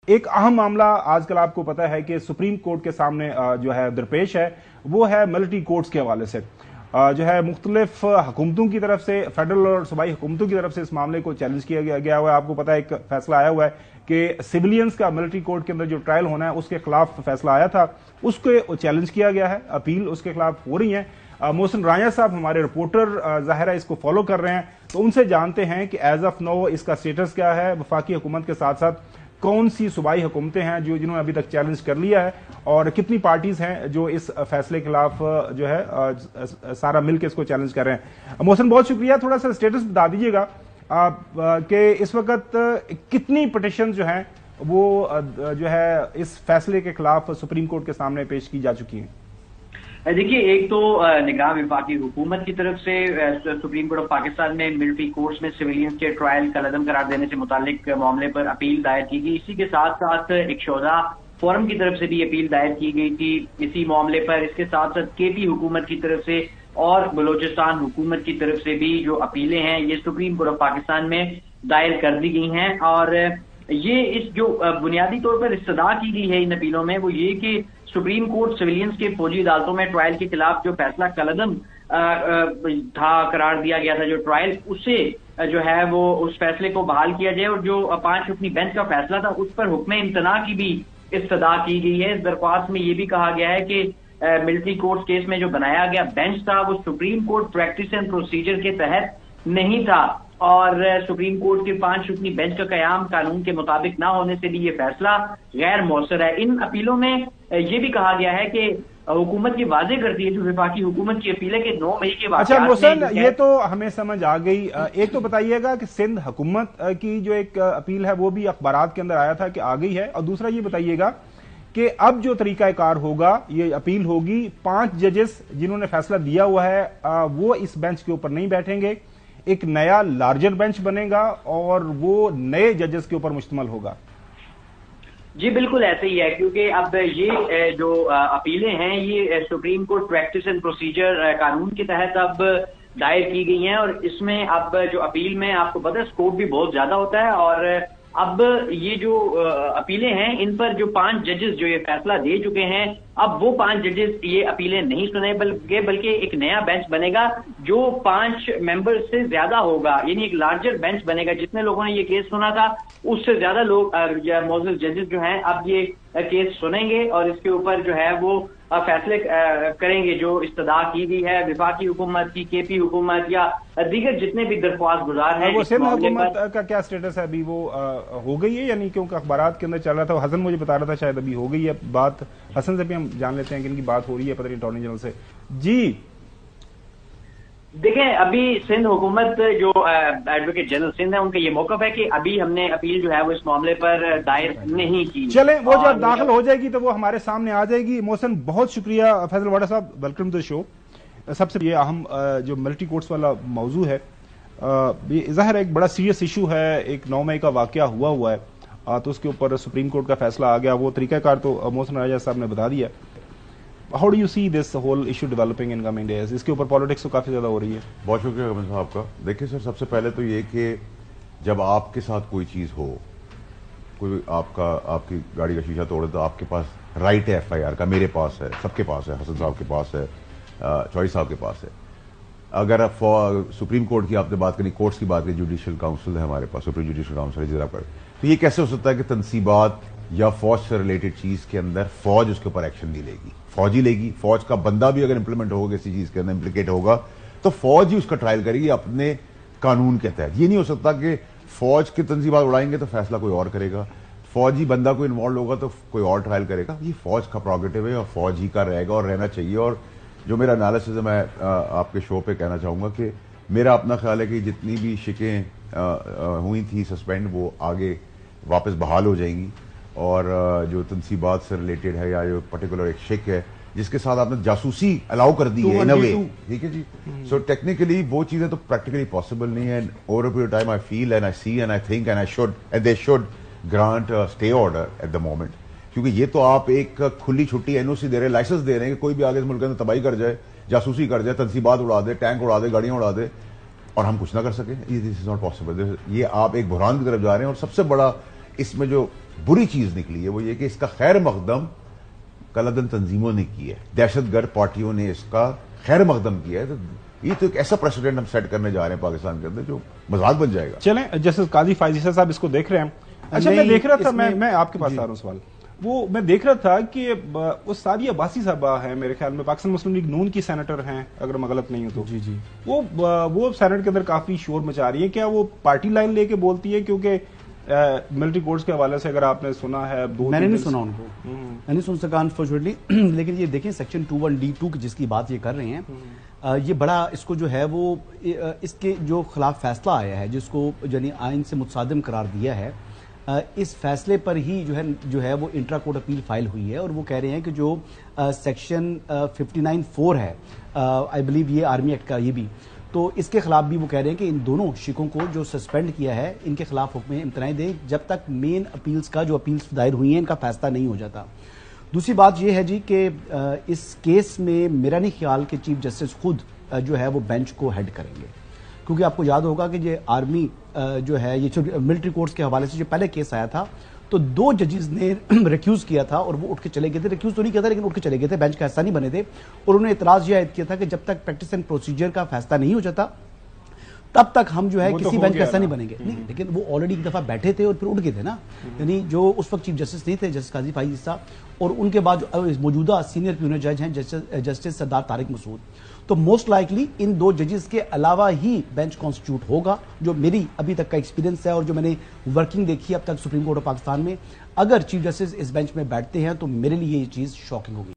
एक अहम मामला आजकल आपको पता है कि सुप्रीम कोर्ट के सामने जो है दरपेश है वो है मिलिट्री कोर्ट्स के हवाले से जो है मुख्तलिफ हुकूमतों की तरफ से, फेडरल और सूबाई हुकूमतों की तरफ से इस मामले को चैलेंज किया गया हुआ है। आपको पता है एक फैसला आया हुआ है कि सिविलियंस का मिलिट्री कोर्ट के अंदर जो ट्रायल होना है उसके खिलाफ फैसला आया था, उसको चैलेंज किया गया है, अपील उसके खिलाफ हो रही है। मोहसिन राजा साहब हमारे रिपोर्टर ज़ाहिर इसको फॉलो कर रहे हैं, तो उनसे जानते हैं कि एज ऑफ नो इसका स्टेटस क्या है, वफाकी हुकूमत के साथ साथ कौन सी सूबाई हुकूमतें हैं जिन्होंने अभी तक चैलेंज कर लिया है और कितनी पार्टीज हैं जो इस फैसले के खिलाफ जो है सारा मिलकर इसको चैलेंज कर रहे हैं। मोहसिन बहुत शुक्रिया, थोड़ा सा स्टेटस बता दीजिएगा कि इस वक्त कितनी पिटिशन जो हैं वो जो है इस फैसले के खिलाफ सुप्रीम कोर्ट के सामने पेश की जा चुकी हैं। देखिए, एक तो निगरान विफाकी हुकूमत की तरफ से सुप्रीम कोर्ट ऑफ पाकिस्तान में मिलिट्री कोर्ट्स में सिविलियंस के ट्रायल कलअदम करार देने से मुतालिक मामले पर अपील दायर की गई। इसी के साथ साथ एक शोधा फोरम की तरफ से भी अपील दायर की गई थी इसी मामले पर। इसके साथ साथ केपी हुकूमत की तरफ से और बलोचिस्तान हुकूमत की तरफ से भी जो अपीलें हैं ये सुप्रीम कोर्ट ऑफ पाकिस्तान में दायर कर दी गई हैं। और ये इस जो बुनियादी तौर पर इस्तदा की गई है इन अपीलों में वो ये कि सुप्रीम कोर्ट सिविलियंस के फौजी अदालतों में ट्रायल के खिलाफ जो फैसला कलअदम था करार दिया गया था जो ट्रायल, उसे जो है वो उस फैसले को बहाल किया जाए और जो 5 रुकनी बेंच का फैसला था उस पर हुक्म इम्तना की भी इस्तदा की गई है। इस दरख्वास्त में ये भी कहा गया है कि मिलिट्री कोर्ट केस में जो बनाया गया बेंच था वो supreme court practice and procedure के तहत नहीं था और सुप्रीम कोर्ट के 5 रुकनी बेंच का कयाम कानून के मुताबिक ना होने से भी ये फैसला गैर मौसर है। इन अपीलों में ये भी कहा गया है कि हुकूमत की वाज़ेह करती है जो विफाकी हुकूमत की अपील है कि 9 मई के बाद। अच्छा मोहसिन, ये तो हमें समझ आ गई। एक तो बताइएगा कि सिंध हुकूमत की जो एक अपील है वो भी अखबारात के अंदर आया था कि आ गई है, और दूसरा ये बताइएगा कि अब जो तरीकाकार होगा, ये अपील होगी, 5 जजेस जिन्होंने फैसला दिया हुआ है वो इस बेंच के ऊपर नहीं बैठेंगे, एक नया लार्जर बेंच बनेगा और वो नए जजेस के ऊपर मुश्तमल होगा। जी बिल्कुल ऐसे ही है, क्योंकि अब ये जो अपीलें हैं ये supreme court practice and procedure कानून के तहत अब दायर की गई हैं और इसमें अब जो अपील में आपको पता है स्कोप भी बहुत ज्यादा होता है। और अब ये जो अपीलें हैं इन पर जो 5 जजेस जो ये फैसला दे चुके हैं, अब वो 5 जजेस ये अपीलें नहीं सुने बल्कि एक नया बेंच बनेगा जो 5 मेंबर से ज्यादा होगा, यानी एक लार्जर बेंच बनेगा। जितने लोगों ने ये केस सुना था उससे ज्यादा लोग मौजूद जजेस जो हैं अब ये केस सुनेंगे और इसके ऊपर जो है वो फैसले करेंगे जो इस्तदा की गई है विफाकी हुकूमत की, केपी हुकूमत या दीगर जितने भी दरख्वास्त गुजार हैं। वो सिंध हुकूमत का क्या स्टेटस है अभी, वो हो गई है यानी, क्योंकि अखबारात के अंदर चल रहा था, हसन मुझे बता रहा था शायद अभी हो गई है बात। हसन से भी हम जान लेते हैं कि इनकी बात हो रही है पता नहीं अटॉर्नी जनरल से। जी देखें, अभी सिंध हुकूमत जो एडवोकेट जनरल सिंध है उनका ये मौकफ है कि अभी हमने अपील जो है वो इस मामले पर दायर नहीं की। चले वो जब दाखिल हो जाएगी तो वो हमारे सामने आ जाएगी। मोहसिन बहुत शुक्रिया। फैसल वाडा साहब वेलकम टू द शो। सबसे ये अहम जो मिलिट्री कोर्ट्स वाला मौजू है, ज़ाहिर एक बड़ा सीरियस इशू है, एक 9 मई का वाकया हुआ है तो उसके ऊपर सुप्रीम कोर्ट का फैसला आ गया। वो तरीकाकार तो मोहसिन राजा साहब ने बता दिया। How do you see this whole issue developing in coming days? इसके ऊपर पॉलिटिक्स तो काफी ज्यादा हो रही है। बहुत शुक्रिया कमल साहब आपका। देखिए सर, सबसे पहले तो ये कि जब आपके साथ कोई चीज हो, कोई आपकी गाड़ी का शीशा तोड़े तो आपके पास राइट है FIR का, मेरे पास है, सबके पास है, हसन साहब के पास है, चौधरी साहब के पास है। अगर सुप्रीम कोर्ट की आपने बात करी, कोर्ट्स की बात करी, जुडिशियल काउंसिल है हमारे पास, सुप्रीम जुडिशियल काउंसिल है पर, तो ये कैसे हो सकता है कि तनसीबात या फौज से रिलेटेड चीज के अंदर फौज उसके ऊपर एक्शन नहीं लेगी? फौज ही लेगी। फौज का बंदा भी अगर इंप्लीमेंट होगा किसी चीज के अंदर इम्प्लीकेट होगा तो फौज ही उसका ट्रायल करेगी अपने कानून के तहत। ये नहीं हो सकता कि फौज की तंजीबात उड़ाएंगे तो फैसला कोई और करेगा, फौजी बंदा कोई इन्वॉल्व होगा तो कोई और ट्रायल करेगा। ये फौज का प्रोगेटिव है और फौज ही का रहेगा और रहना चाहिए। और जो मेरा एनालिसिस है, मैं आपके शो पे कहना चाहूंगा कि मेरा अपना ख्याल है कि जितनी भी शिकें हुई थी सस्पेंड, वो आगे वापस बहाल हो जाएंगी। और जो तनसीबात से रिलेटेड है या जो पर्टिकुलर एक शिक है जिसके साथ आपने जासूसी अलाउ कर दी है इन अ वे, ठीक है जी, सो टेक्निकली वो चीजें तो प्रैक्टिकली पॉसिबल नहीं है। Over a period time I feel and I see and I think and I should and they should grant stay order at the moment, क्योंकि ये तो आप एक खुली छुट्टी NOC दे रहे हैं, लाइसेंस दे रहे हैं कि कोई भी आगे इस मुल्क के अंदर तबाही कर जाए, जासूसी कर जाए, तनसीबात उड़ा दे, टैंक उड़ा दे, गाड़ियां उड़ा दे और हम कुछ ना कर सके। This is not possible. ये आप एक बुरहान की तरफ जा रहे हैं। और सबसे बड़ा इसमें जो बुरी चीज निकली है वो ये कि इसका खैर मकदम कलादम तंजीमों ने की है, दहशतगर्द पार्टियों ने इसका खैर मकदम किया है। तो ये तो एक ऐसा प्रेसिडेंट हम सेट करने जा रहे हैं पाकिस्तान के अंदर जो मजाक बन जाएगा। चलें, जैसे काजी फायजीसा साहब इसको देख रहे हैं। अच्छा, मैं देख रहा था, मैं आपके पास आ रहा हूँ सवाल। वो मैं देख रहा था कि वो सादी अब्बासी साहबा है, मेरे ख्याल में पाकिस्तान मुस्लिम लीग नून की सेनेटर हैं, अगर मैं गलत नहीं हूं तो। जी वो सेनेट के अंदर काफी शोर मचा रही है। क्या वो पार्टी लाइन लेके बोलती है? क्योंकि मिलिट्री कोर्ट्स के हवाले से अगर आपने सुना है, मैंने नहीं सुना उनको, मैं नहीं सुन सका अनफॉर्चुनेटली। लेकिन ये देखें सेक्शन 21D2 की जिसकी बात ये कर रहे हैं, ये बड़ा इसको जो है वो इसके जो खिलाफ फैसला आया है, जिसको यानी आइन से मुतसादिम करार दिया है, इस फैसले पर ही जो है वो इंट्रा कोर्ट अपील फाइल हुई है। और वो कह रहे हैं कि जो सेक्शन 59(4) है, आई बिलीव ये आर्मी एक्ट का, ये भी तो इसके खिलाफ भी वो कह रहे हैं कि इन दोनों शिकों को जो सस्पेंड किया है इनके खिलाफ हुक्म इम्तनाई दे जब तक मेन अपील्स का जो अपील्स दायर हुई हैं इनका फैसला नहीं हो जाता। दूसरी बात यह है जी कि इस केस में मेरा नहीं ख्याल कि चीफ जस्टिस खुद जो है वो बेंच को हेड करेंगे, क्योंकि आपको याद होगा कि ये आर्मी जो है ये मिलिट्री कोर्ट्स के हवाले से जो पहले केस आया था तो 2 जजेस ने रिक्यूज किया था और वो उठ के चले गए थे। रिक्यूज तो नहीं किया था लेकिन उठ के चले गए थे, बेंच का हिस्सा नहीं बने थे। और उन्होंने इतराज यह किया था कि जब तक प्रैक्टिस एंड प्रोसीजर का फैसला नहीं हो जाता तब तक हम जो है किसी बेंच का हिस्सा नहीं बनेंगे। नहीं, लेकिन वो ऑलरेडी एक दफा बैठे थे और फिर उठ गए थे ना। यानी जो उस वक्त चीफ जस्टिस नहीं थे, जस्टिस काजी फायजीसा, और उनके बाद जो मौजूदा सीनियर प्यूनर जज हैं जस्टिस सरदार तारिक मसूद, तो मोस्ट लाइकली इन 2 जजेस के अलावा ही बेंच कॉन्स्टिट्यूट होगा, जो मेरी अभी तक का एक्सपीरियंस है और जो मैंने वर्किंग देखी अब तक सुप्रीम कोर्ट ऑफ पाकिस्तान में। अगर चीफ जस्टिस इस बेंच में बैठते हैं तो मेरे लिए ये चीज शॉकिंग होगी।